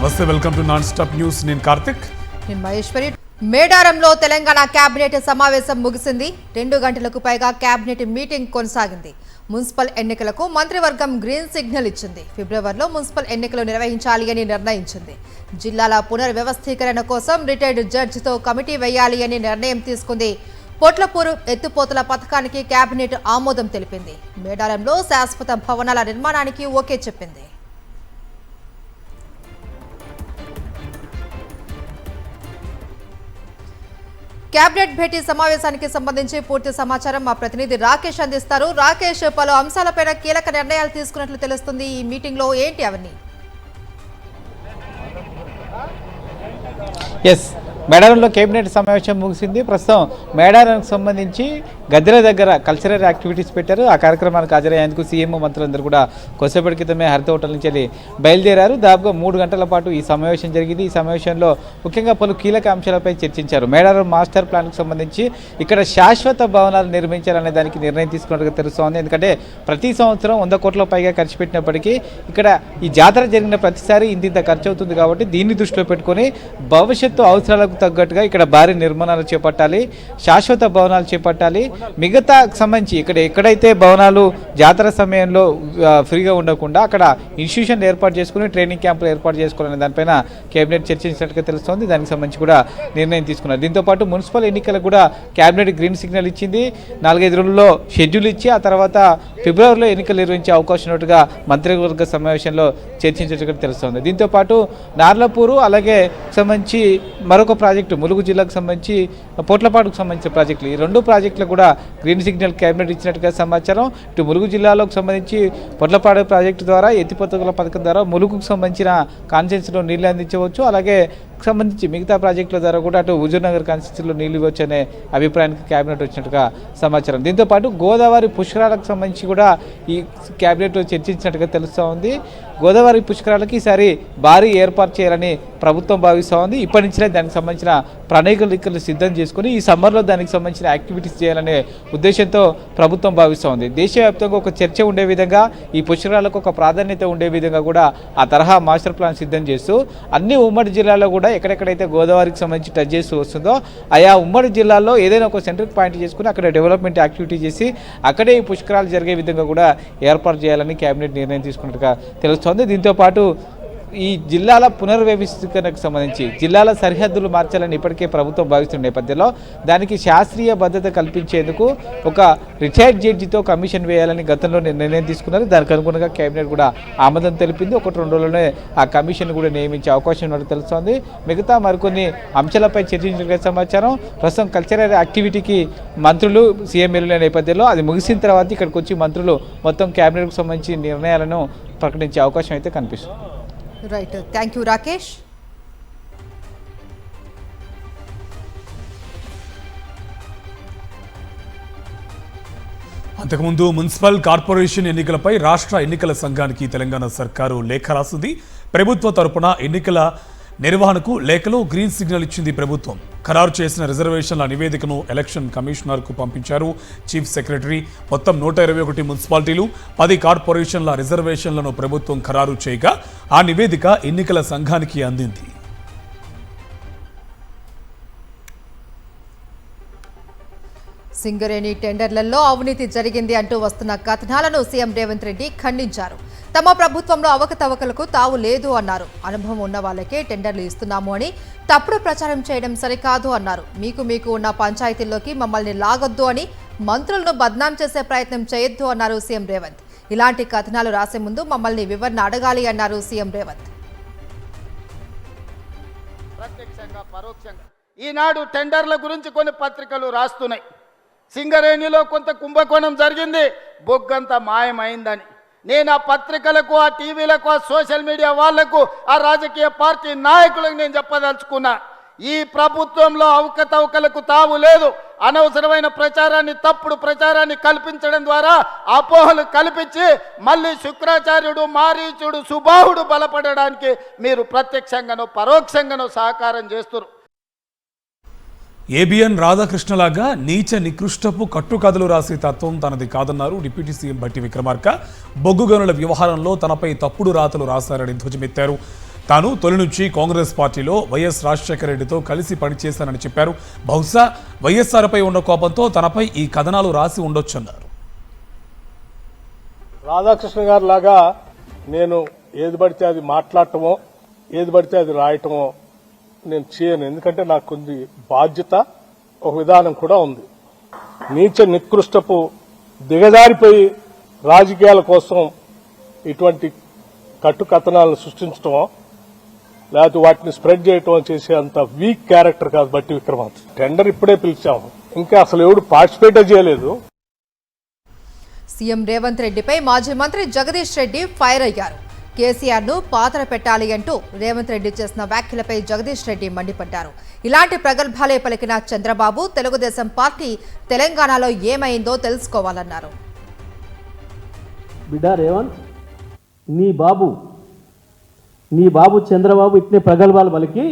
నమస్తే, welcome to non stop news. నేను కార్తిక్. నేను మహేశ్వరి. మేడారంలో తెలంగాణ కేబినెట్ సమావేశం ముగిసింది. 2 గంటలకు పైగా కేబినెట్ మీటింగ్ కొనసాగింది. మున్సిపల్ ఎన్నికలకు మంత్రివర్గం గ్రీన్ సిగ్నల్ ఇచ్చింది. ఫిబ్రవరిలో మున్సిపల్ ఎన్నికలు నిర్వహించాలి అని నిర్ణయించింది. జిల్లాల పునర్వ్యవస్థీకరణ కోసం రిటైర్డ్ జడ్జితో కమిటీ వేయాలి అని నిర్ణయం తీసుకుంది. పొట్లపూరు ఎత్తుపోతల పథకానికి కేబినెట్ ఆమోదం తెలిపింది. మేడారంలో శాశ్వత భవనాల నిర్మాణానికి ఓకే చెప్పింది. కేబినెట్ భేటీ సమావేశానికి సంబంధించి పూర్తి సమాచారం మా ప్రతినిధి రాకేష్ అందిస్తారు. రాకేష్, పలు అంశాలపైన కీలక నిర్ణయాలు తీసుకున్నట్లు తెలుస్తుంది. ఈ మీటింగ్ లో ఏంటి అవన్నీ? మేడారంలో కేబినెట్ సమావేశం ముగిసింది. ప్రస్తుతం మేడారానికి సంబంధించి గద్దెల దగ్గర కల్చరల్ యాక్టివిటీస్ పెట్టారు. ఆ కార్యక్రమానికి హాజరయ్యేందుకు సీఎం మంత్రులందరూ కూడా కొద్దిసేపటి క్రితమే హరిత హోటల్ నుంచి బయలుదేరారు. దాదాపుగా 3 గంటల పాటు ఈ సమావేశం జరిగింది. ఈ సమావేశంలో ముఖ్యంగా పలు కీలక అంశాలపై చర్చించారు. మేడారం మాస్టర్ ప్లాన్కు సంబంధించి ఇక్కడ శాశ్వత భవనాలు నిర్మించాలనే దానికి నిర్ణయం తీసుకున్నట్టుగా తెలుస్తోంది. ఎందుకంటే ప్రతి సంవత్సరం 100 కోట్ల పైగా ఖర్చు పెట్టినప్పటికీ ఇక్కడ ఈ జాతర జరిగిన ప్రతిసారి ఇంత ఖర్చు అవుతుంది. కాబట్టి దీన్ని దృష్టిలో పెట్టుకొని భవిష్యత్తు అవసరాలకు తగ్గట్టుగా ఇక్కడ భారీ నిర్మాణాలు చేపట్టాలి, శాశ్వత భవనాలు చేపట్టాలి. మిగతా సంబంధించి ఎక్కడైతే భవనాలు జాతర సమయంలో ఫ్రీగా ఉండకుండా అక్కడ ఇన్స్టిట్యూషన్ ఏర్పాటు చేసుకుని ట్రైనింగ్ క్యాంపులు ఏర్పాటు చేసుకోవాలనే దానిపైన కేబినెట్ చర్చించినట్టుగా తెలుస్తోంది. దానికి సంబంధించి కూడా నిర్ణయం తీసుకున్నారు. దీంతోపాటు మున్సిపల్ ఎన్నికలకు కూడా కేబినెట్ గ్రీన్ సిగ్నల్ ఇచ్చింది. 4-5 రోజుల్లో షెడ్యూల్ ఇచ్చి ఆ తర్వాత ఫిబ్రవరిలో ఎన్నికలు నిర్వహించే అవకాశం ఉన్నట్టుగా మంత్రివర్గ సమావేశంలో చర్చించినట్టుగా తెలుస్తోంది. దీంతోపాటు నార్లపూరు అలాగే సంబంధించి మరొక ప్రాజెక్టు ములుగు జిల్లాకు సంబంధించి పోట్లపాడుకు సంబంధించిన ప్రాజెక్టులు, ఈ 2 ప్రాజెక్టులు కూడా గ్రీన్ సిగ్నల్ కేబినెట్ ఇచ్చినట్టుగా సమాచారం. ఇటు ములుగు జిల్లాలోకి సంబంధించి పొట్లపాడు ప్రాజెక్టు ద్వారా ఎత్తిపోతల పథకం ద్వారా ములుగుకు సంబంధించిన కాన్స్టిట్యున్సీలో నీళ్లు అందించవచ్చు. అలాగే సంబంధించి మిగతా ప్రాజెక్టుల ద్వారా కూడా అటు హుజూర్నగర్ కాన్స్టిట్యున్సీలో నీళ్లు ఇవ్వచ్చు అనే అభిప్రాయానికి కేబినెట్ వచ్చినట్టుగా సమాచారం. దీంతోపాటు గోదావరి పుష్కరాలకు సంబంధించి కూడా ఈ కేబినెట్లో చర్చించినట్టుగా తెలుస్తూ ఉంది. గోదావరి పుష్కరాలకి ఈసారి భారీ ఏర్పాటు చేయాలని ప్రభుత్వం భావిస్తూ ఉంది. ఇప్పటి నుంచే దానికి సంబంధించిన ప్రణాళికలు సిద్ధం చేసుకుని ఈ సమ్మర్లో దానికి సంబంధించిన యాక్టివిటీస్ చేయాలనే ఉద్దేశంతో ప్రభుత్వం భావిస్తూ ఉంది. దేశవ్యాప్తంగా ఒక చర్చ ఉండే విధంగా ఈ పుష్కరాలకు ఒక ప్రాధాన్యత ఉండే విధంగా కూడా ఆ తరహా మాస్టర్ ప్లాన్ సిద్ధం చేస్తూ అన్ని ఉమ్మడి జిల్లాల్లో కూడా ఎక్కడెక్కడైతే గోదావరికి సంబంధించి టచ్ చేస్తూ వస్తుందో ఆయా ఉమ్మడి జిల్లాల్లో ఏదైనా ఒక సెంట్రల్ పాయింట్ చేసుకుని అక్కడ డెవలప్మెంట్ యాక్టివిటీ చేసి అక్కడే ఈ పుష్కరాలు జరిగే విధంగా కూడా ఏర్పాటు చేయాలని కేబినెట్ నిర్ణయం తీసుకున్నట్టుగా తెలుస్తోంది. దీంతోపాటు ఈ జిల్లాల పునర్వ్యవస్థీకరణకు సంబంధించి జిల్లాల సరిహద్దులు మార్చాలని ఇప్పటికే ప్రభుత్వం భావిస్తున్న నేపథ్యంలో దానికి శాస్త్రీయ భద్రత కల్పించేందుకు ఒక రిటైర్డ్ జడ్జితో కమిషన్ వేయాలని గతంలో నిర్ణయం తీసుకున్నారు. దానికి అనుగుణంగా కేబినెట్ కూడా ఆమోదం తెలిపింది. 1-2 రోజుల్లోనే ఆ కమిషన్ కూడా నియమించే అవకాశం ఉన్నట్టు తెలుస్తోంది. మిగతా మరికొన్ని అంశాలపై చర్చించిన సమాచారం. ప్రస్తుతం కల్చరల్ యాక్టివిటీకి మంత్రులు సీఎం వెళ్ళిన నేపథ్యంలో అది ముగిసిన తర్వాత ఇక్కడికి వచ్చి మంత్రులు మొత్తం కేబినెట్కు సంబంధించి నిర్ణయాలను ప్రకటించే అవకాశం అయితే కనిపిస్తుంది. Right, thank you Rakesh. అంతకుముందు మున్సిపల్ కార్పొరేషన్ ఎన్నికలపై రాష్ట్ర ఎన్నికల సంఘానికి తెలంగాణ సర్కారు లేఖ రాసింది. ప్రభుత్వ తరపున ఎన్నికల నిర్వహణకు లేఖలో గ్రీన్ సిగ్నల్ ఇచ్చింది ప్రభుత్వం. ఖరారు చేసిన రిజర్వేషన్ల నివేదికను ఎలక్షన్ కమిషనర్కు పంపించారు చీఫ్ సెక్రటరీ. మొత్తం 121 మున్సిపాలిటీలు 10 కార్పొరేషన్ల రిజర్వేషన్లను ప్రభుత్వం ఖరారు చేయగా ఆ నివేదిక ఎన్నికల సంఘానికి అందింది. సింగరేణి టెండర్లలో అవినీతి జరిగింది అంటూ వస్తున్న కథనాలను సీఎం రేవంత్ రెడ్డి ఖండించారు. తమ ప్రభుత్వంలో అవకతవకలకు తావు లేదు అన్నారు. అనుభవం ఉన్న వాళ్ళకే టెండర్లు ఇస్తున్నాము అని తప్పుడు ప్రచారం చేయడం సరికాదు అన్నారు. మీకు ఉన్న పంచాయతీల్లోకి మమ్మల్ని లాగొద్దు అని మంత్రులను బద్నాం చేసే ప్రయత్నం చేయొద్దు అన్నారు సీఎం రేవంత్. ఇలాంటి కథనాలు రాసే ముందు మమ్మల్ని వివరణ అడగాలి అన్నారు సీఎం రేవంత్. ప్రత్యక్షంగా పరోక్షంగా ఈనాడు టెండర్ల గురించి కొన్ని పత్రికలు రాస్తున్నాయి. సింగరేణిలో కొంత కుంభకోణం జరిగింది, బొగ్గంతా మాయమైందని. నేను ఆ పత్రికలకు, ఆ టీవీలకు, ఆ సోషల్ మీడియా వాళ్లకు, ఆ రాజకీయ పార్టీ నాయకులకు నేను చెప్పదలుచుకున్నా, ఈ ప్రభుత్వంలో అవకతవకలకు తావు లేదు. అనవసరమైన ప్రచారాన్ని, తప్పుడు ప్రచారాన్ని కల్పించడం ద్వారా అపోహలు కల్పించి మళ్ళీ శుక్రాచార్యుడు, మారీచుడు, సుబాహుడు బలపడడానికి మీరు ప్రత్యక్షంగానో పరోక్షంగానో సహకారం చేస్తున్నారు. ఏబిఎన్ రాధాకృష్ణలాగా నీచ నికృష్టపు కట్టుకథలు రాసే తత్వం తనది కాదన్నారు డిప్యూటీ సీఎం భట్టి విక్రమార్క. బొగ్గు గనుల వ్యవహారంలో తనపై తప్పుడు రాతలు రాశారని ధ్వజమెత్తారు. తాను తొలి నుంచి కాంగ్రెస్ పార్టీలో వైఎస్ రాజశేఖర రెడ్డితో కలిసి పనిచేశానని చెప్పారు. బహుశా వైఎస్ఆర్పై ఉన్న కోపంతో తనపై ఈ కథనాలు రాసి ఉండొచ్చన్నారు. రాధాకృష్ణ గారు లాగా నేను ఏది పడితే అది మాట్లాడటమో ఏది పడితే అది రాయటమో నేను చేయను. ఎందుకంటే నాకు కొంచెం బాధ్యత, ఒక విధానం కూడా ఉంది. నీచ నికృష్టపు దిగజారిపోయి రాజకీయాల కోసం ఇటువంటి కట్టుకథనాలను సృష్టించటమో లేకపోతే వాటిని స్ప్రెడ్ చేయటం చేసే అంత వీక్ క్యారెక్టర్ కాదు బట్టి విక్రమార్క. టెండర్ ఇప్పుడే పిలిచాము, ఇంకా అసలు ఎవడు పార్టిసిపేట్ చేయలేదు. సీఎం రేవంత్ రెడ్డిపై మాజీ మంత్రి జగదీష్ రెడ్డి ఫైర్ అయ్యారు. కేసీఆర్ ను పాత్ర పెట్టాలి అంటూ రేవంత్ రెడ్డి చేసిన వ్యాఖ్యలపై జగదీష్ రెడ్డి మండిపడ్డారు. ఇలాంటి ప్రగల్భాలే పలికిన చంద్రబాబు తెలుగుదేశం పార్టీ తెలంగాణలో ఏమైందో తెలుసుకోవాలన్నారు. బిడ్డ రేవంత్, నీ బాబు చంద్రబాబు ఇట్నే ప్రగల్భాలు పలికి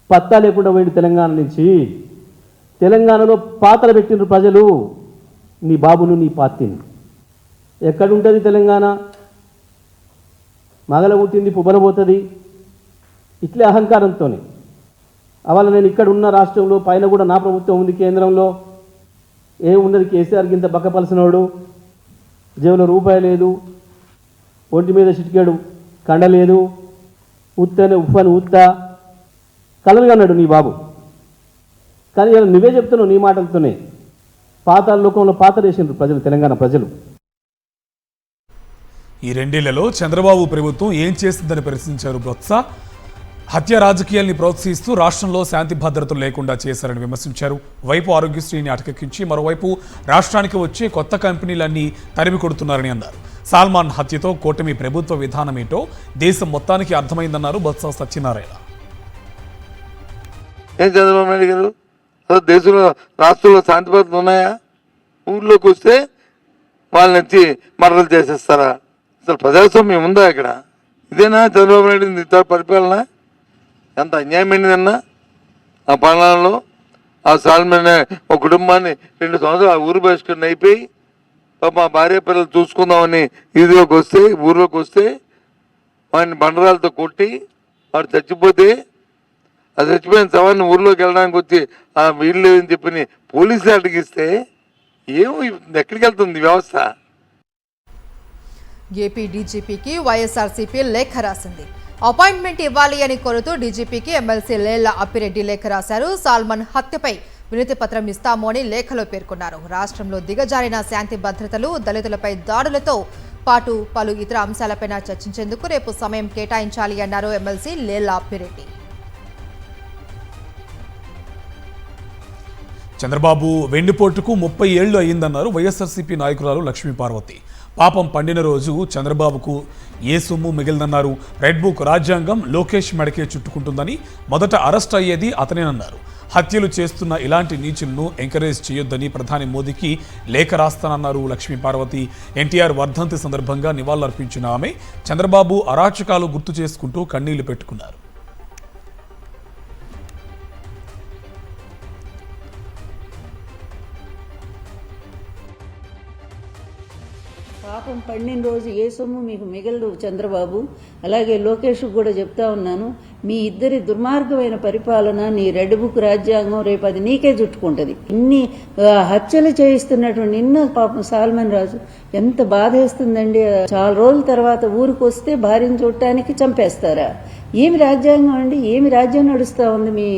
పత్తా లేకుండా పోయింది తెలంగాణ నుంచి. తెలంగాణలో పాత్ర పెట్టిన ప్రజలు నీ బాబును, నీ పార్టీని. ఎక్కడుంటుంది తెలంగాణ? మగల పుట్టింది పుబ్బలబోతుంది. ఇట్లే అహంకారంతోనే అవాళ నేను ఇక్కడ ఉన్న రాష్ట్రంలో పైన కూడా నా ప్రభుత్వం ఉంది, కేంద్రంలో ఏమున్నది? కేసీఆర్ కింద బక్కపలసినోడు, జేబులో రూపాయి లేదు, ఒంటి మీద చిటికాడు కండ లేదు, ఉత్తనే ఉఫ్ఫని ఉత్తా కలలుగన్నాడు నీ బాబు. కానీ ఇలా నువ్వే చెప్తున్నావు నీ మాటలతోనే. పాతాళ లోకంలో పాత్ర వేసిండ్రు ప్రజలు, తెలంగాణ ప్రజలు. ఈ రెండేళ్లలో చంద్రబాబు ప్రభుత్వం ఏం చేస్తుందని ప్రశ్నించారు బొత్స. హత్య రాజకీయాల్ని ప్రోత్సహిస్తూ రాష్ట్రంలో శాంతి భద్రతలు లేకుండా చేశారని విమర్శించారు. వైపు ఆరోగ్యశ్రీని అటకెక్కించి మరోవైపు రాష్ట్రానికి వచ్చే కొత్త కంపెనీలన్నీ తరిమి కొడుతున్నారని అన్నారు. సల్మాన్ హత్యతో కూటమి ప్రభుత్వ విధానమేంటో దేశం మొత్తానికి అర్థమైందన్నారు బొత్స సత్యనారాయణ. ఏం చంద్రబాబు నాయుడు గారు, అసలు దేశంలో రాష్ట్రంలో శాంతి భద్రతలు ఉన్నాయా? ఊర్లోకి వస్తే వాళ్ళని వచ్చి మర్రలు చేసేస్తారా? అసలు ప్రజాస్వామ్యం ఉందా ఇక్కడ? ఇదేనా చంద్రబాబు నాయుడు పరిపాలన? ఎంత అన్యాయం అయిందన్నా ఆ పాలనలో. ఆ సాల్మన్ ఒక కుటుంబాన్ని 2 సంవత్సరాలు ఆ ఊరు బహిష్కరణ అయిపోయి మా భార్య పిల్లలు చూసుకుందామని ఊర్లోకి వస్తే వాడిని బండరాలతో కొట్టి వాడు చచ్చిపోతే ఆ చచ్చిపోయిన శవాన్ని ఊర్లోకి వెళ్ళడానికి వచ్చి ఆ వీళ్ళు లేదని చెప్పి పోలీసులు అడిగిస్తే ఎక్కడికి వెళ్తుంది వ్యవస్థ? ఏపీ డీజీపీకి వైఎస్ఆర్సీపీ లేఖ రాసింది. అపాయింట్మెంట్ ఇవ్వాలి అని కోరుతూ డీజీపీకి ఎమ్మెల్సీ లేళ్ల అప్పిరెడ్డి లేఖ రాశారు. సాల్మన్ హత్యపై వినతి పత్రం ఇస్తాము అని లేఖలో పేర్కొన్నారు. రాష్ట్రంలో దిగజారిన శాంతి భద్రతలు, దళితులపై దాడులతో పాటు పలు ఇతర అంశాలపై చర్చించేందుకు రేపు సమయం కేటాయించాలి అన్నారు ఎమ్మెల్సీ లేళ్ల అప్పిరెడ్డి. చంద్రబాబు వెండిపోటుకు 30 ఏళ్లు అయ్యిందన్నారు వైఎస్ఆర్సీపీ నాయకురాలు లక్ష్మీ పార్వతి. పాపం పండిన రోజు చంద్రబాబుకు ఏ సొమ్ము మిగిలిందన్నారు. రెడ్ బుక్ రాజ్యాంగం లోకేష్ మెడకే చుట్టుకుంటుందని, మొదట అరెస్ట్ అయ్యేది అతనేనన్నారు. హత్యలు చేస్తున్న ఇలాంటి నీచులను ఎంకరేజ్ చేయొద్దని ప్రధాని మోదీకి లేఖ రాస్తానన్నారు లక్ష్మీ పార్వతి. ఎన్టీఆర్ వర్ధంతి సందర్భంగా నివాళులర్పించిన ఆమె చంద్రబాబు అరాచకాలు గుర్తు చేసుకుంటూ కన్నీళ్లు పెట్టుకున్నారు. పాపం పండిన రోజు ఏ సొమ్ము మీకు మిగలదు చంద్రబాబు. అలాగే లోకేష్ కూడా చెప్తా ఉన్నాను, మీ ఇద్దరి దుర్మార్గమైన పరిపాలన, నీ రెడ్ బుక్ రాజ్యాంగం రేపు అది నీకే చుట్టుకుంటది. ఇన్ని హత్యలు చేయిస్తున్నటువంటి నిన్న పాపం సాల్మన్ రాజు ఎంత బాధేస్తుందండి. చాలా రోజుల తర్వాత ఊరికి వస్తే భార్యను చూడటానికి చంపేస్తారా? ఏమి రాజ్యాంగం అండి? ఏమి రాజ్యం నడుస్తా ఉంది మీ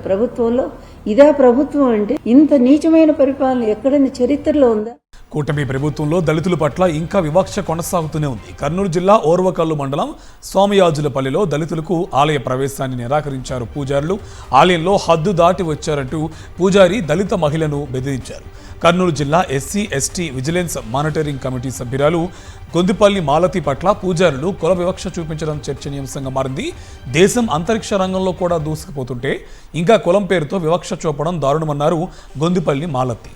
ప్రభుత్వంలో? ఇదా ప్రభుత్వం అంటే? ఇంత నీచమైన పరిపాలన ఎక్కడైనా చరిత్రలో ఉందా? కూటమి ప్రభుత్వంలో దళితుల పట్ల ఇంకా వివక్ష కొనసాగుతూనే ఉంది. కర్నూలు జిల్లా ఓర్వకల్లు మండలం సోమయాజులపల్లిలో దళితులకు ఆలయ ప్రవేశాన్ని నిరాకరించారు పూజారులు. ఆలయంలో హద్దు దాటి వచ్చారంటూ పూజారి దళిత మహిళను బెదిరించారు. కర్నూలు జిల్లా SC ST vigilance monitoring committee సభ్యురాలు గొందిపల్లి మాలతి పట్ల పూజారులు కుల వివక్ష చూపించడం చర్చనీయాంశంగా మారింది. దేశం అంతరిక్ష రంగంలో కూడా దూసుకుపోతుంటే ఇంకా కులం పేరుతో వివక్ష చూపడం దారుణమన్నారు గొందిపల్లి మాలతి.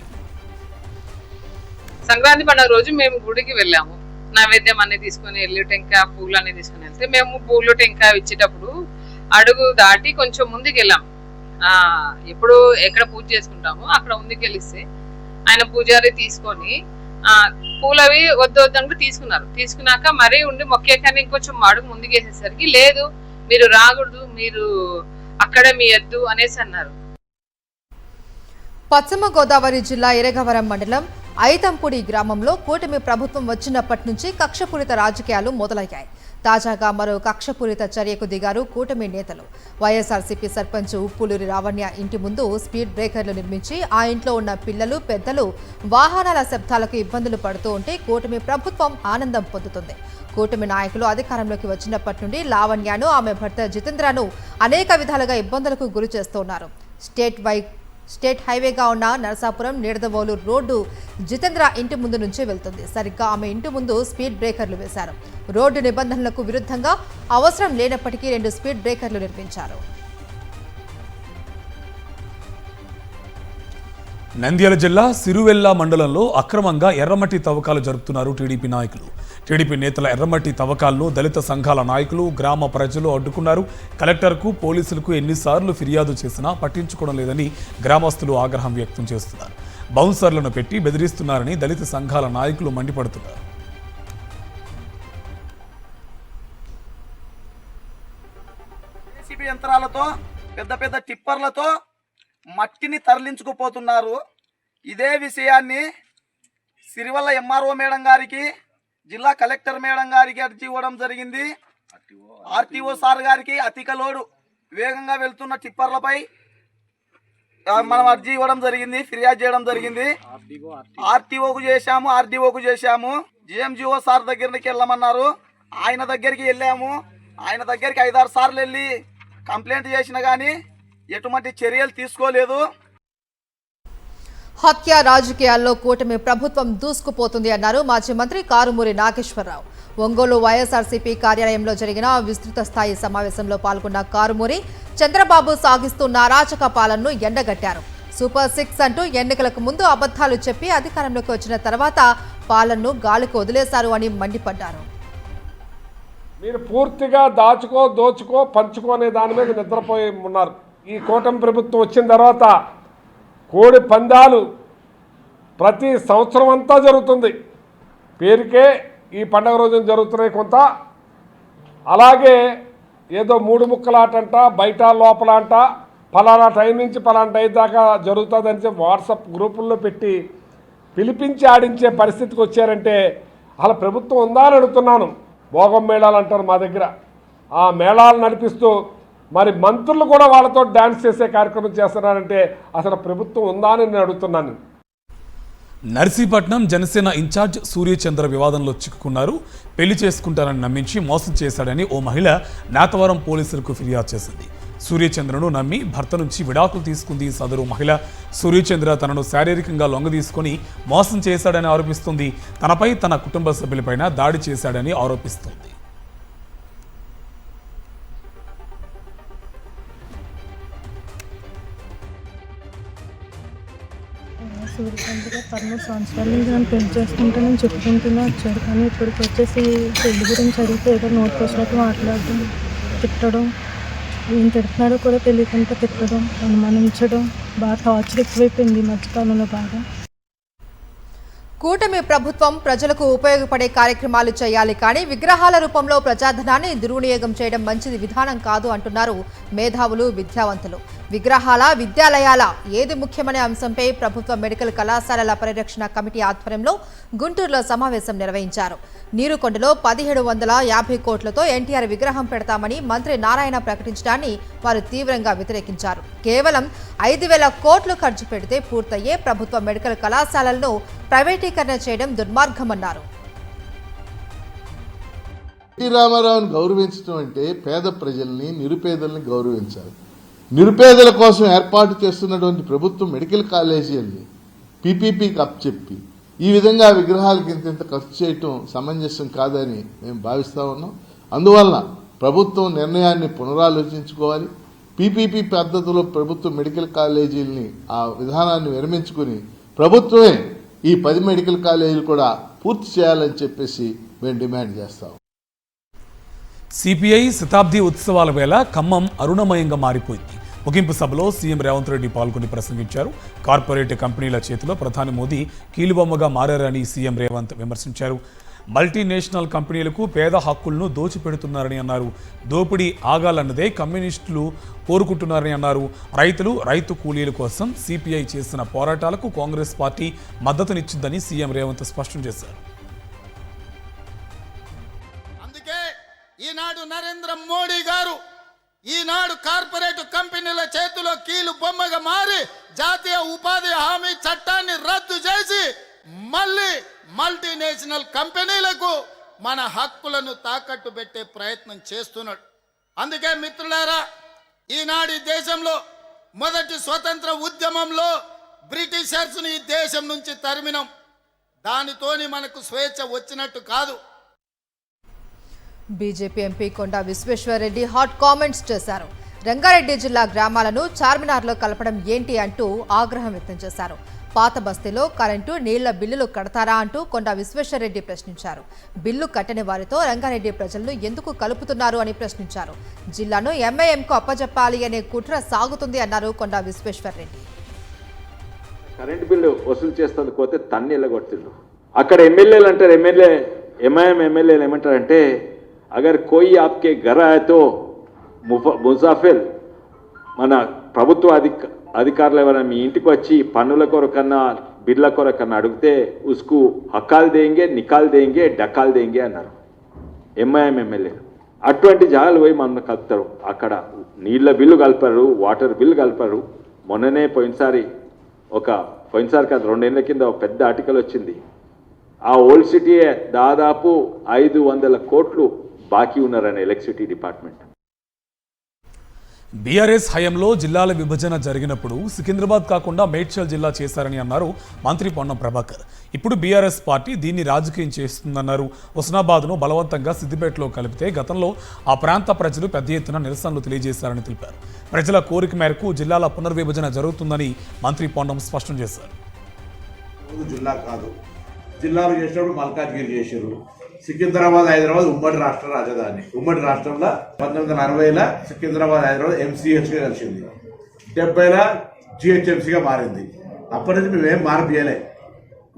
సంక్రాంతి పండుగ రోజు మేము గుడికి వెళ్ళాము. నైవేద్యం అన్ని తీసుకుని వెళ్ళి టెంకాయ పూలు అన్ని తీసుకుని వెళ్తే మేము పూలు టెంకాయ ఇచ్చేటప్పుడు అడుగు దాటి కొంచెం ముందుకు వెళ్ళాం. ఎప్పుడు ఎక్కడ పూజ చేసుకుంటామో అక్కడ ముందుకు వెళ్ళిస్తే ఆయన పూజారి తీసుకొని పూలవి వద్దు వద్దంటూ తీసుకున్నారు. తీసుకున్నాక మరీ ఉండి మొక్కేకాన్ని ఇంకొంచెం అడుగు ముందుకు వేసేసరికి లేదు మీరు రాకూడదు, మీరు అక్కడే మీ ఎద్దు అనేసి అన్నారు. పశ్చిమ గోదావరి జిల్లా ఇరగవరం మండలం ఐతంపూడి గ్రామంలో కూటమి ప్రభుత్వం వచ్చినప్పటి నుంచి కక్షపూరిత రాజకీయాలు మొదలయ్యాయి. తాజాగా మరో కక్షపూరిత చర్యకు దిగారు కూటమి నేతలు. వైఎస్ఆర్సీపీ సర్పంచ్ ఉప్పులూరి రావణ్య ఇంటి ముందు స్పీడ్ బ్రేకర్లు నిర్మించి ఆ ఇంట్లో ఉన్న పిల్లలు, పెద్దలు వాహనాల శబ్దాలకు ఇబ్బందులు పడుతూ ఉంటే కూటమి ప్రభుత్వం ఆనందం పొందుతుంది. కూటమి నాయకులు అధికారంలోకి వచ్చినప్పటి నుండి లావణ్యను, ఆమె భర్త జితేంద్రను అనేక విధాలుగా ఇబ్బందులకు గురి చేస్తున్నారు. స్టేట్ హైవేగా ఉన్న నరసాపురం నీడదవోలు రోడ్డు జితేంద్ర ఇంటి ముందు నుంచి వెళ్తుంది. సరిగ్గా ఆమె ఇంటి ముందు స్పీడ్ బ్రేకర్లు వేశారు. రోడ్డు నిబంధనలకు విరుద్ధంగా అవసరం లేనప్పటికీ 2 స్పీడ్ బ్రేకర్లు నిర్మించారు. నంద్యాల జిల్లా సిరువెల్ల మండలంలో అక్రమంగా ఎర్రమట్టి తవ్వకాలు జరుపుతున్నారు టీడీపీ నాయకులు. టీడీపీ నేతల ఎర్రమట్టి తవ్వకాలను దళిత సంఘాల నాయకులు, గ్రామ ప్రజలు అడ్డుకున్నారు. కలెక్టర్కు, పోలీసులకు ఎన్నిసార్లు ఫిర్యాదు చేసినా పట్టించుకోవడం లేదని గ్రామస్తులు ఆగ్రహం వ్యక్తం చేస్తున్నారు. బౌన్సర్లను పెట్టి బెదిరిస్తున్నారని దళిత సంఘాల నాయకులు మండిపడుతున్నారు. యంత్రాలతో, పెద్ద పెద్ద టిప్పర్లతో మట్టిని తరలించుకుపోతున్నారు. ఇదే విషయాన్ని సిరివల్ల ఎంఆర్ఓ మేడం గారికి, జిల్లా కలెక్టర్ మేడం గారికి అర్జీ ఇవ్వడం జరిగింది. ఆర్టీఓ సార్ గారికి అధిక లోడు వేగంగా వెళ్తున్న టిప్పర్లపై మనం అర్జీ ఇవ్వడం జరిగింది, ఫిర్యాదు చేయడం జరిగింది. ఆర్టీఓకు చేశాము, ఆర్డీఓకు చేశాము. జిఎంజిఓ సార్ దగ్గరికి వెళ్ళమన్నారు, ఆయన దగ్గరికి వెళ్ళాము. ఆయన దగ్గరికి 5-6 సార్లు వెళ్ళి కంప్లైంట్ చేసినా కానీ ఎటువంటి చర్యలు తీసుకోలేదు. హత్య రాజకీయాల్లో కూటమి ప్రభుత్వం దూసుకుపోతుంది అన్నారు మాజీ మంత్రి కారుమూరి నాగేశ్వరరావు. ఒంగోలు వైఎస్ఆర్సీపీ కార్యాలయంలో జరిగిన విస్తృత స్థాయి సమావేశంలో పాల్గొన్న కారుమూరి చంద్రబాబు సాగిస్తున్న అరాచక పాలనను ఎండగట్టారు. సూపర్ 6 అంటూ ఎన్నికలకు ముందు అబద్ధాలు చెప్పి అధికారంలోకి వచ్చిన తర్వాత పాలనను గాలికి వదిలేశారు అని మండిపడ్డారు. మీరు పూర్తిగా దోచుకో పంచుకోనే దాని మీద నిద్రపోయి ఉన్నారు. ఈ కూటమి ప్రభుత్వం వచ్చిన తర్వాత కోడి పందాలు ప్రతి సంవత్సరం అంతా జరుగుతుంది. పేరుకే ఈ పండగ రోజున జరుగుతున్నాయి కొంత. అలాగే ఏదో 3 ముక్కలాటంట, బయట లోపల అంట, ఫలానా టైం నుంచి ఫలానా టైం దాకా జరుగుతుందని చెప్పి వాట్సాప్ గ్రూపుల్లో పెట్టి పిలిపించి ఆడించే పరిస్థితికి వచ్చారంటే అలా ప్రభుత్వం ఉందా అని అడుగుతున్నాను. భోగం మేళాలు అంటారు మా దగ్గర. ఆ మేళాలు నడిపిస్తూ మరి మంత్రులు కూడా వాళ్ళతో డాన్స్ చేసే కార్యక్రమం చేస్తున్నారంటే అసలు ప్రభుత్వం ఉందా అని నేను అడుగుతున్నాను. నర్సీపట్నం జనసేన ఇన్ఛార్జ్ సూర్యచంద్ర వివాదంలో చిక్కుకున్నారు. పెళ్లి చేసుకుంటారని నమ్మించి మోసం చేశాడని ఓ మహిళ నాతవరం పోలీసులకు ఫిర్యాదు చేసింది. సూర్యచంద్రను నమ్మి భర్త నుంచి విడాకులు తీసుకుంది సదరు మహిళ. సూర్యచంద్ర తనను శారీరకంగా లొంగదీసుకొని మోసం చేశాడని ఆరోపిస్తుంది. తనపై, తన కుటుంబ సభ్యులపైన దాడి చేశాడని ఆరోపిస్తుంది. సూర్యకాంత్గా 13 సంవత్సరాల నుంచి నన్ను పెళ్లి చేసుకుంటానని చెప్పుకుంటూనే వచ్చాడు. కానీ ఇప్పటికి వచ్చేసి పెళ్లి గురించి అడిగితే ఏదో నోటికి వచ్చినట్టు మాట్లాడడం, తిట్టడం, ఏం తిడుతున్నాడో కూడా తెలియకుండా తిట్టడం, అనుమానించడం, బాగా టార్చర్ ఎక్కువైపోయింది ఈ మధ్యకాలంలో బాగా. కూటమి ప్రభుత్వం ప్రజలకు ఉపయోగపడే కార్యక్రమాలు చేయాలి, కానీ విగ్రహాల రూపంలో ప్రజాధనాన్ని దుర్వినియోగం చేయడం మంచిది విధానం కాదు అంటున్నారు మేధావులు, విద్యావంతులు. విగ్రహాల, విద్యాలయాల ఏది ముఖ్యమనే అంశంపై ప్రభుత్వ మెడికల్ కళాశాలల పరిరక్షణ కమిటీ ఆధ్వర్యంలో గుంటూరులో సమావేశం నిర్వహించారు. నీరుకొండలో 1750 కోట్లతో ఎన్టీఆర్ విగ్రహం పెడతామని మంత్రి నారాయణ ప్రకటించడాన్ని వారు తీవ్రంగా వ్యతిరేకించారు. కేవలం 5000 కోట్లు ఖర్చు పెడితే పూర్తయ్యే ప్రభుత్వ మెడికల్ కళాశాలలను ప్రైవేటీకరణ చేయడం దుర్మార్గమన్నారు. ఎన్టీ రామారావుని గౌరవించడం అంటే పేద ప్రజల్ని, నిరుపేదల్ని గౌరవించాలి. నిరుపేదల కోసం ఏర్పాటు చేస్తున్నటువంటి ప్రభుత్వ మెడికల్ కాలేజీల్ని పీపీపీకి అప్పచెప్పి ఈ విధంగా విగ్రహాలకి ఇంత ఖర్చు చేయటం సమంజసం కాదని మేము భావిస్తా ఉన్నాం. అందువలన ప్రభుత్వం నిర్ణయాన్ని పునరాలోచించుకోవాలి. పీపీపీ పద్ధతిలో ప్రభుత్వ మెడికల్ కాలేజీల్ని ఆ విధానాన్ని విరమించుకుని ప్రభుత్వమే ఈ 10 మెడికల్ కాలేజీలు కూడా పూర్తి చేయాలని చెప్పేసి మేము డిమాండ్ చేస్తాం. సిపిఐ శతాబ్ది ఉత్సవాల వేళ ఖమ్మం అరుణమయంగా మారిపోయింది. ముగింపు సభలో సీఎం రేవంత్ రెడ్డి పాల్గొని ప్రసంగించారు. కార్పొరేట్ కంపెనీల చేతిలో ప్రధాని మోదీ కీలుబొమ్మగా మారారని సీఎం రేవంత్ విమర్శించారు. మల్టీనేషనల్ కంపెనీలకు పేద హక్కులను దోచిపెడుతున్నారని అన్నారు. దోపిడీ ఆగాలన్నదే కమ్యూనిస్టులు కోరుకుంటున్నారని అన్నారు. రైతులు, రైతు కూలీల కోసం సిపిఐ చేసిన పోరాటాలకు కాంగ్రెస్ పార్టీ మద్దతునిచ్చిందని సీఎం రేవంత్ స్పష్టం చేశారు. అందుకే ఈనాడు నరేంద్ర మోడీ గారు ఈనాడు కార్పొరేట్ కంపెనీల చేతిలో కీలు బొమ్మగా మారి జాతీయ ఉపాధి హామీ చట్టాన్ని రద్దు చేసి మళ్ళీ మల్టీనేషనల్ కంపెనీలకు మన హక్కులను తాకట్టు పెట్టే ప్రయత్నం చేస్తున్నాడు. అందుకే మిత్రులారా, ఈనాడు దేశంలో మొదటి స్వతంత్ర ఉద్యమంలో బ్రిటిషర్స్ని ఈ దేశం నుంచి తరిమినాం. దానితోని మనకు స్వేచ్ఛ వచ్చినట్టు కాదు. బీజేపీ ఎంపీ కొండా విశ్వేశ్వరరెడ్డి హాట్ కామెంట్స్ చేశారు. రంగారెడ్డి జిల్లా గ్రామాలను చార్మినార్లో కలపడం ఏంటి అంటూ ఆగ్రహం వ్యక్తం చేశారు. పాత బస్తీలో కరెంటు, నీళ్ల బిల్లులు కడతారా అంటూ కొండా విశ్వేశ్వరరెడ్డి ప్రశ్నించారు. బిల్లు కట్టని వారితో రంగారెడ్డి ప్రజలను ఎందుకు కలుపుతున్నారు అని ప్రశ్నించారు. జిల్లాను ఎంఐఎంకు అప్పజెప్పాలి అనే కుట్ర సాగుతుంది అన్నారు కొండా విశ్వేశ్వరరెడ్డి. కరెంటు బిల్లు వసూలు చేస్తుంది పోతే తన్ని ఎల్లగొడుతుండ్రు. అక్కడ ఎమ్మెల్యేలు అంటారు, ఎంఐఎం ఎమ్మెల్యేలు ఏమంటారంటే, అగర్ కోయి ఆప్కే ఘర్ ఆయే తో ముజాఫిర్, మన ప్రభుత్వ అధికారులు ఎవరైనా మీ ఇంటికి వచ్చి పన్నుల కొరకన్నా బిడ్ల కొరకన్నా అడిగితే ఉస్కు హక్కాలు దేంగే, నికాల్ దేంగే, డకాల్ దేంగే అన్నారు ఎంఐఎం ఎమ్మెల్యేలు. అటువంటి జాగాలు పోయి మన కలుపుతారు. అక్కడ నీళ్ళ బిల్లు కలపరు, వాటర్ బిల్లు కలపరు. మొన్ననే పోయినసారి కాదు 2 ఏళ్ల కింద ఒక పెద్ద ఆర్టికల్ వచ్చింది. ఆ ఓల్డ్ సిటీ దాదాపు 500 కోట్లు బాకీ ఉన్నారని ఎలక్ట్రిసిటీ డిపార్ట్మెంట్. బీఆర్ఎస్ హయాంలో జిల్లాల విభజన జరిగినప్పుడు సికింద్రాబాద్ కాకుండా మేడ్చల్ జిల్లా చేశారని అన్నారు మంత్రి పొన్నం ప్రభాకర్. ఇప్పుడు బీఆర్ఎస్ పార్టీ దీన్ని రాజకీయం చేస్తుందన్నారు. హుస్నాబాద్ను బలవంతంగా సిద్దిపేటలో కలిపితే గతంలో ఆ ప్రాంత ప్రజలు పెద్ద ఎత్తున నిరసనలు తెలియజేశారని తెలిపారు. ప్రజల కోరిక మేరకు జిల్లాల పునర్విభజన జరుగుతుందని మంత్రి పొన్నం స్పష్టం చేశారు. జిల్లా కాదు, జిల్లాలు చేసినప్పుడు మల్కాజ్గిరి చేశారు. సికింద్రాబాద్, హైదరాబాద్ ఉమ్మడి రాష్ట్ర రాజధాని. ఉమ్మడి రాష్ట్రంలో 1960లో సికింద్రాబాద్, హైదరాబాద్ ఎంసీహెచ్గా కలిసింది. 70లో జిహెచ్ఎంసీగా మారింది. అప్పటి నుంచి మేమేం మార్పియలే.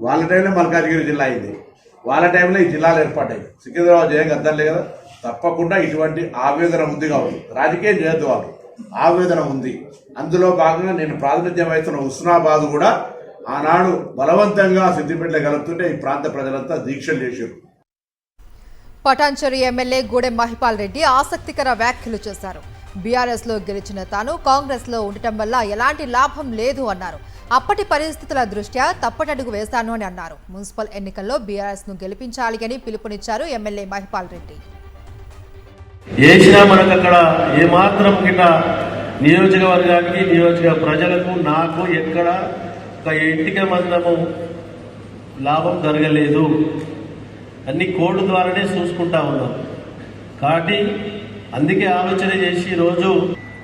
వాళ్ళ టైంలో మల్కాజ్గిరి జిల్లా అయింది. వాళ్ళ టైంలో ఈ జిల్లాలు ఏర్పడ్డాయి. సికింద్రాబాద్ జయం గద్దలే కదా. తప్పకుండా ఇటువంటి ఆవేదన ఉంది కాబట్టి రాజకీయం చేయొద్దు. వాళ్ళు ఆవేదన ఉంది. అందులో భాగంగా నేను ప్రాతినిధ్యం వహిస్తున్న హుస్నాబాద్ కూడా ఆనాడు బలవంతంగా సిద్దిపేటలో కలుపుతుంటే ఈ ప్రాంత ప్రజలంతా దీక్షలు చేశారు. పటాన్చెరు ఎమ్మెల్యే గూడెం మహిపాల్ రెడ్డి ఆసక్తికర వ్యాఖ్యలు చేశారు. బీఆర్ఎస్లో గెలిచిన తాను కాంగ్రెస్లో ఉండటం వల్ల ఎలాంటి లాభం లేదు అన్నారు. అప్పటి పరిస్థితుల దృష్ట్యా తప్పటడుగు వేశాను అని అన్నారు. మున్సిపల్ ఎన్నికల్లో బీఆర్ఎస్ను గెలిపించాలి అని పిలుపునిచ్చారు ఎమ్మెల్యే మహిపాల్ రెడ్డి. ఏసినా మనకు అక్కడ ఏమాత్రం కింద నియోజకవర్గానికి, నియోజక ప్రజలకు, నాకు ఎక్కడ ఒక ఇంటిక మందము లాభం జరగలేదు. అన్ని కోడ్ల ద్వారానే చూసుకుంటా ఉన్నాం. కాబట్టి అందుకే ఆలోచన చేసి ఈరోజు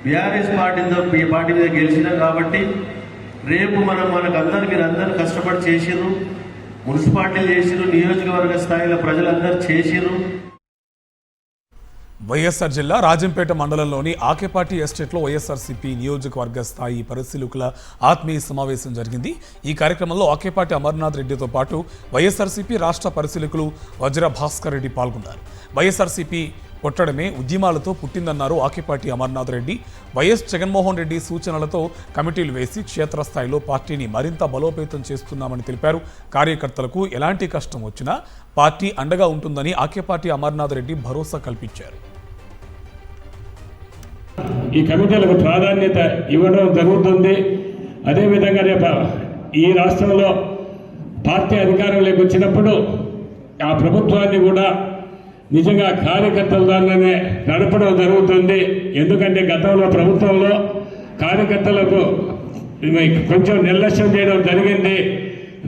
బీఆర్ఎస్ పార్టీ మీద గెలిచినాం. కాబట్టి రేపు మనకందరూ మీరందరూ కష్టపడి చేసిర్రు, మున్సిపాలిటీలు చేసిర్రు, నియోజకవర్గ స్థాయిలో ప్రజలందరూ చేసిర్రు. వైఎస్ఆర్ జిల్లా రాజంపేట మండలంలోని ఆకేపాటి ఎస్టేట్లో వైఎస్ఆర్సీపీ నియోజకవర్గ స్థాయి పరిశీలకుల ఆత్మీయ సమావేశం జరిగింది. ఈ కార్యక్రమంలో ఆకేపాటి అమర్నాథ్ రెడ్డితో పాటు వైఎస్ఆర్సీపీ రాష్ట్ర పరిశీలకులు వజ్ర భాస్కర్ రెడ్డి పాల్గొన్నారు. వైఎస్ఆర్సీపీ కొట్టడమే ఉద్యమాలతో పుట్టిందన్నారు ఆకేపాటి అమర్నాథ్ రెడ్డి. వైఎస్ జగన్మోహన్ రెడ్డి సూచనలతో కమిటీలు వేసి క్షేత్రస్థాయిలో పార్టీని మరింత బలోపేతం చేస్తున్నామని తెలిపారు. కార్యకర్తలకు ఎలాంటి కష్టం వచ్చినా పార్టీ అండగా ఉంటుందని ఆకేపాటి అమర్నాథ్ రెడ్డి భరోసా కల్పించారు. ఈ కమిటీలకు ప్రాధాన్యత ఇవ్వడం జరుగుతుంది. అదేవిధంగా రేపు ఈ రాష్ట్రంలో పార్టీ అధికారంలోకి వచ్చినప్పుడు ఆ ప్రభుత్వాన్ని కూడా నిజంగా కార్యకర్తల ద్వారానే నడపడం జరుగుతుంది. ఎందుకంటే గతంలో ప్రభుత్వంలో కార్యకర్తలకు కొంచెం నిర్లక్ష్యం చేయడం జరిగింది.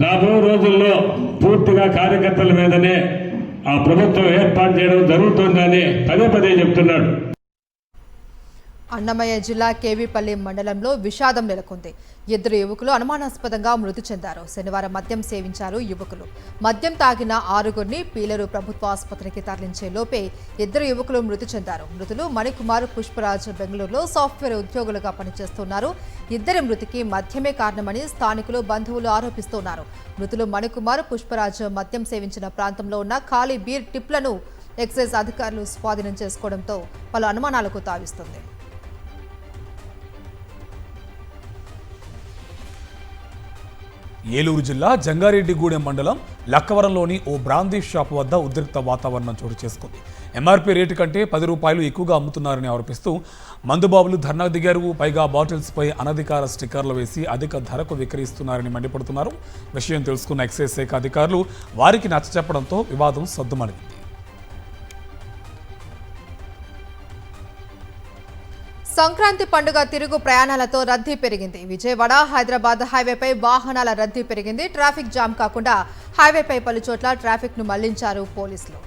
రాబో రోజుల్లో పూర్తిగా కార్యకర్తల మీదనే ఆ ప్రభుత్వం ఏర్పాటు చేయడం జరుగుతుందని పదే చెప్తున్నాడు. అన్నమయ్య జిల్లా కేవీపల్లి మండలంలో విషాదం నెలకొంది. 2 యువకులు అనుమానాస్పదంగా మృతి చెందారు. శనివారం మద్యం సేవించారు యువకులు. మద్యం తాగిన 6గురిని పీలేరు ప్రభుత్వ ఆసుపత్రికి తరలించే లోపే 2 యువకులు మృతి చెందారు. మృతులు మణికుమార్, పుష్పరాజ్ బెంగళూరులో సాఫ్ట్వేర్ ఉద్యోగులుగా పనిచేస్తున్నారు. 2 మృతికి మద్యమే కారణమని స్థానికులు, బంధువులు ఆరోపిస్తున్నారు. మృతులు మణికుమార్, పుష్పరాజ్ మద్యం సేవించిన ప్రాంతంలో ఉన్న ఖాళీ బీర్ టిప్లను ఎక్సైజ్ అధికారులు స్వాధీనం చేసుకోవడంతో పలు అనుమానాలకు తావిస్తుంది. ఏలూరు జిల్లా జంగారెడ్డిగూడెం మండలం లక్కవరంలోని ఓ బ్రాందీ షాప్ వద్ద ఉద్రిక్త వాతావరణం చోటు చేసుకుంది. ఎంఆర్పీ రేటు కంటే 10 రూపాయలు ఎక్కువగా అమ్ముతున్నారని ఆరోపిస్తూ మందుబాబులు ధర్నా దిగారు. పైగా బాటిల్స్పై అనధికార స్టిక్కర్లు వేసి అధిక ధరకు విక్రయిస్తున్నారని మండిపడుతున్నారు. విషయం తెలుసుకున్న ఎక్సైజ్ శాఖ అధికారులు వారికి నచ్చచెప్పడంతో వివాదం సద్దుమణిగింది. సంక్రాంతి పండుగ తిరుగు ప్రయాణాలతో రద్దీ పెరిగింది. విజయవాడ, హైదరాబాద్ హైవేపై వాహనాల రద్దీ పెరిగింది. ట్రాఫిక్ జామ్ కాకుండా హైవేపై పలు చోట్ల ట్రాఫిక్ ను మళ్లించారు పోలీసులు.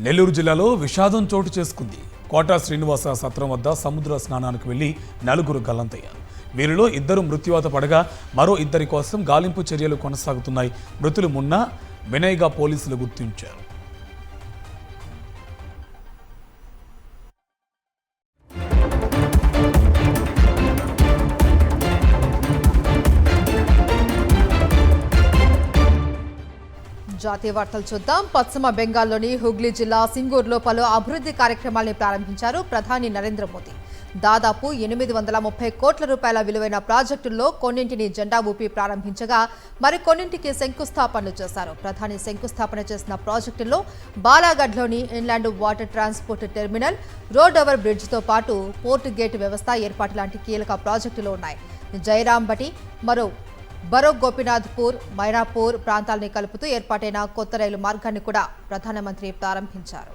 నెల్లూరు జిల్లాలో విషాదం చోటు చేసుకుంది. కోట శ్రీనివాస సత్రం వద్ద సముద్ర స్నానానికి వెళ్లి 4 గల్లంతయ్యారు. వీరిలో 2 మృత్యువాత పడగా మరో 2 కోసం గాలింపు చర్యలు కొనసాగుతున్నాయి. మృతులు మున్నా వినయ్గా పోలీసులు గుర్తించారు. జాతీయ వార్తలు చూద్దాం. పశ్చిమ బెంగాల్లోని హుగ్లీ జిల్లా సింగూరులో పలు అభివృద్ధి కార్యక్రమాలను ప్రారంభించారు ప్రధాని నరేంద్ర మోదీ. దాదాపు 830 కోట్ల రూపాయల విలువైన ప్రాజెక్టుల్లో కొన్నింటిని జెండా ఊపి ప్రారంభించగా మరికొన్నింటికి శంకుస్థాపనలు చేశారు. ప్రధాని శంకుస్థాపన చేసిన ప్రాజెక్టుల్లో బాలాగఢ్లోని inland water transport terminal, road over బ్రిడ్జ్తో పాటు పోర్ట్ గేట్ వ్యవస్థ ఏర్పాటు లాంటి కీలక ప్రాజెక్టులు ఉన్నాయి. జైరాంబటి, బరో గోపీనాథ్పూర్, మైరాపూర్ ప్రాంతాలని కలుపుతూ ఏర్పాటైన కొత్త రైలు మార్గాన్ని కూడా ప్రధానమంత్రి ప్రారంభించారు.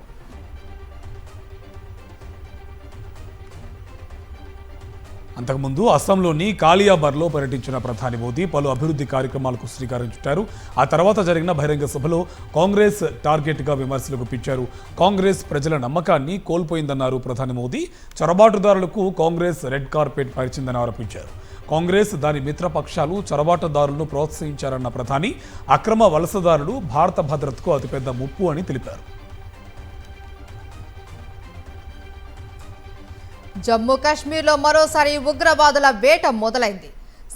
అంతకుముందు అస్సాంలోని కాలియాబర్లో పర్యటించిన ప్రధాని మోదీ పలు అభివృద్ధి కార్యక్రమాలకు శ్రీకారం చుట్టారు. ఆ తర్వాత జరిగిన బహిరంగ సభలో కాంగ్రెస్ టార్గెట్గా విమర్శలు గుప్పించారు. కాంగ్రెస్ ప్రజల నమ్మకాన్ని కోల్పోయిందన్నారు ప్రధాని మోదీ. చొరబాటుదారులకు కాంగ్రెస్ రెడ్ కార్పెట్ పరిచిందని ఆరోపించారు. కాంగ్రెస్, దాని మిత్రపక్షాలు చొరబాటుదారులను ప్రోత్సహించారన్న ప్రధాని అక్రమ వలసదారులు భారత భద్రతకు అతిపెద్ద ముప్పు అని తెలిపారు. జమ్మూ కాశ్మీర్లో మరోసారి ఉగ్రవాదుల వేట మొదలైంది.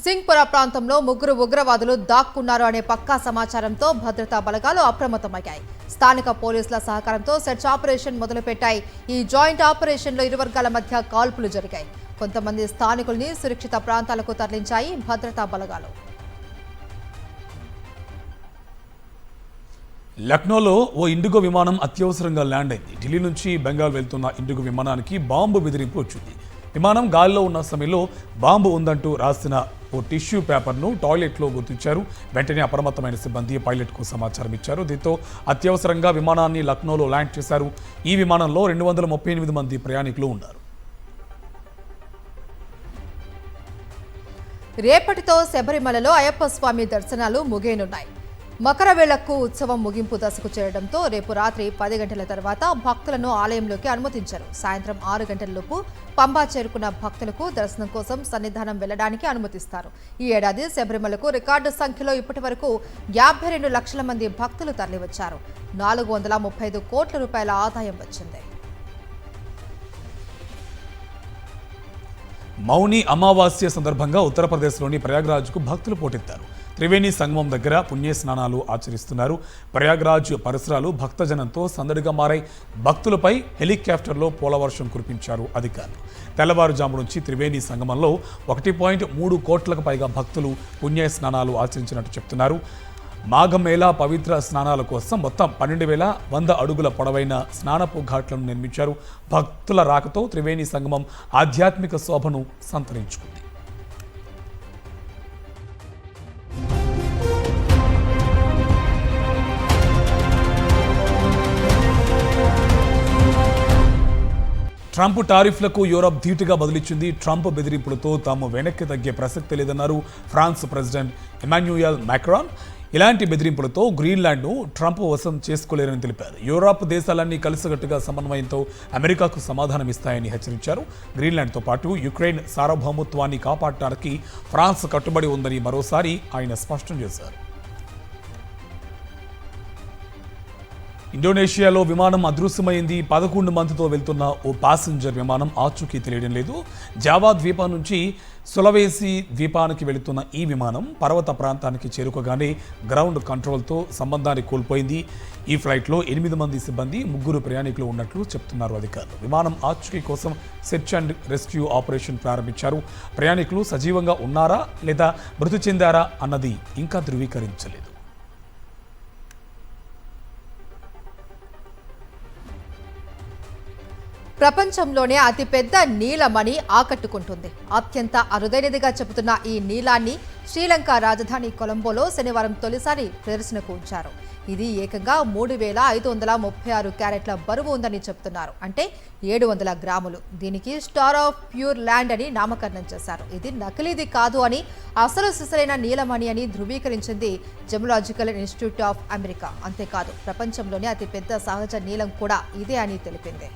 సింగ్పుర ప్రాంతంలో 3 ఉగ్రవాదులు దాక్కున్నారు అనే పక్కా సమాచారంతో భద్రతా బలగాలు అప్రమత్తమయ్యాయి. స్థానిక పోలీసుల సహకారంతో సెర్చ్ ఆపరేషన్ మొదలుపెట్టాయి. ఈ జాయింట్ ఆపరేషన్లో 2 వర్గాల మధ్య కాల్పులు జరిగాయి. కొంతమంది స్థానికుల్ని సురక్షిత ప్రాంతాలకు తరలించాయి భద్రతా బలగాలు. లక్నోలో ఓ ఇండిగో విమానం అత్యవసరంగా ల్యాండ్ అయింది. ఢిల్లీ నుంచి బెంగాల్ వెళ్తున్న ఇండిగో విమానానికి బాంబు బెదిరింపు వచ్చింది. విమానం గాలిలో ఉన్న సమయంలో బాంబు ఉందంటూ రాసిన ఓ టిష్యూ పేపర్ను టాయిలెట్లో గుర్తించారు. వెంటనే అప్రమత్తమైన సిబ్బంది పైలట్కు సమాచారం ఇచ్చారు. దీంతో అత్యవసరంగా విమానాన్ని లక్నోలో ల్యాండ్ చేశారు. ఈ విమానంలో 238 మంది ప్రయాణికులు ఉన్నారు. రేపటితో శబరిమలలో అయ్యప్ప స్వామి దర్శనాలు ముగియనున్నాయి. మకరవేళకు ఉత్సవం ముగింపు దశకు చేరడంతో రేపు రాత్రి 10 గంటల తర్వాత భక్తులను ఆలయంలోకి అనుమతించారు. సాయంత్రం 6 గంటలలోపు పంబా చేరుకున్న భక్తులకు దర్శనం కోసం సన్నిధానం వెళ్లడానికి అనుమతిస్తారు. ఈ ఏడాది శబరిమలకు రికార్డు సంఖ్యలో ఇప్పటి వరకు 52 లక్షల మంది భక్తులు తరలివచ్చారు. 435 కోట్ల రూపాయల ఆదాయం వచ్చింది. మౌని అమావాస్య సందర్భంగా ఉత్తరప్రదేశ్లోని ప్రయాగ్రాజ్కు భక్తులు పోటెత్తారు. త్రివేణి సంగమం దగ్గర పుణ్య స్నానాలు ఆచరిస్తున్నారు. ప్రయాగ్రాజ్ పరిసరాలు భక్తజనంతో సందడిగా మారాయి. భక్తులపై హెలికాప్టర్లో పూలవర్షం కురిపించారు అధికారులు. తెల్లవారుజాము నుంచి త్రివేణి సంగమంలో 1.3 కోట్లకు పైగా భక్తులు పుణ్య స్నానాలు ఆచరించినట్టు చెప్తున్నారు. మాఘమేళా పవిత్ర స్నానాల కోసం మొత్తం 12,100 అడుగుల పొడవైన స్నానపు ఘాట్లను నిర్మించారు. భక్తుల రాకతో త్రివేణి సంగమం ఆధ్యాత్మిక శోభను సంతరించుకుంది. ట్రంప్ టారిఫ్లకు యూరప్ ధీటుగా బదిలిచ్చింది. ట్రంప్ బెదిరింపులతో తాము వెనక్కి తగ్గే ప్రసక్తి లేదన్నారు ఫ్రాన్స్ ప్రెసిడెంట్ ఎమాన్యుయల్ మాక్రాన్. ఇలాంటి బెదిరింపులతో గ్రీన్లాండ్ను ట్రంప్ వశం చేసుకోలేరని తెలిపారు. యూరప్ దేశాలన్నీ కలిసికట్టుగా సమన్వయంతో అమెరికాకు సమాధానమిస్తాయని హెచ్చరించారు. గ్రీన్లాండ్తో పాటు యుక్రెయిన్ సార్వభౌమత్వాన్ని కాపాడటానికి ఫ్రాన్స్ కట్టుబడి ఉందని మరోసారి ఆయన స్పష్టం చేశారు. ఇండోనేషియాలో విమానం అదృశ్యమైంది. 11 మందితో వెళ్తున్న ఓ ప్యాసింజర్ విమానం ఆచూకీ తెలియడం లేదు. జావా ద్వీపం నుంచి సులవేసి ద్వీపానికి వెళుతున్న ఈ విమానం పర్వత ప్రాంతానికి చేరుకోగానే గ్రౌండ్ కంట్రోల్తో సంబంధాన్ని కోల్పోయింది. ఈ ఫ్లైట్లో 8 మంది సిబ్బంది, 3 ప్రయాణికులు ఉన్నట్లు చెప్తున్నారు అధికారులు. విమానం ఆచూకీ కోసం సెర్చ్ అండ్ రెస్క్యూ ఆపరేషన్ ప్రారంభించారు. ప్రయాణికులు సజీవంగా ఉన్నారా లేదా మృతి చెందారా అన్నది ఇంకా ధృవీకరించలేదు. ప్రపంచంలోనే అతిపెద్ద నీలమణి ఆకట్టుకుంటుంది. అత్యంత అరుదైనదిగా చెబుతున్న ఈ నీలాన్ని శ్రీలంక రాజధాని కొలంబోలో శనివారం తొలిసారి ప్రదర్శనకు ఉంచారు. ఇది ఏకంగా 3536 క్యారెట్ల బరువు ఉందని చెబుతున్నారు. అంటే 700 గ్రాములు. దీనికి స్టార్ ఆఫ్ ప్యూర్ ల్యాండ్ అని నామకరణం చేశారు. ఇది నకిలీది కాదు అని, అసలు సిసలైన నీలమణి అని ధృవీకరించింది జెమలాజికల్ ఇన్స్టిట్యూట్ ఆఫ్ అమెరికా. అంతేకాదు ప్రపంచంలోనే అతిపెద్ద సహజ నీలం కూడా ఇదే అని తెలిపింది.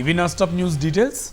ఇవి నాన్ స్టాప్ న్యూస్ డీటెయిల్స్.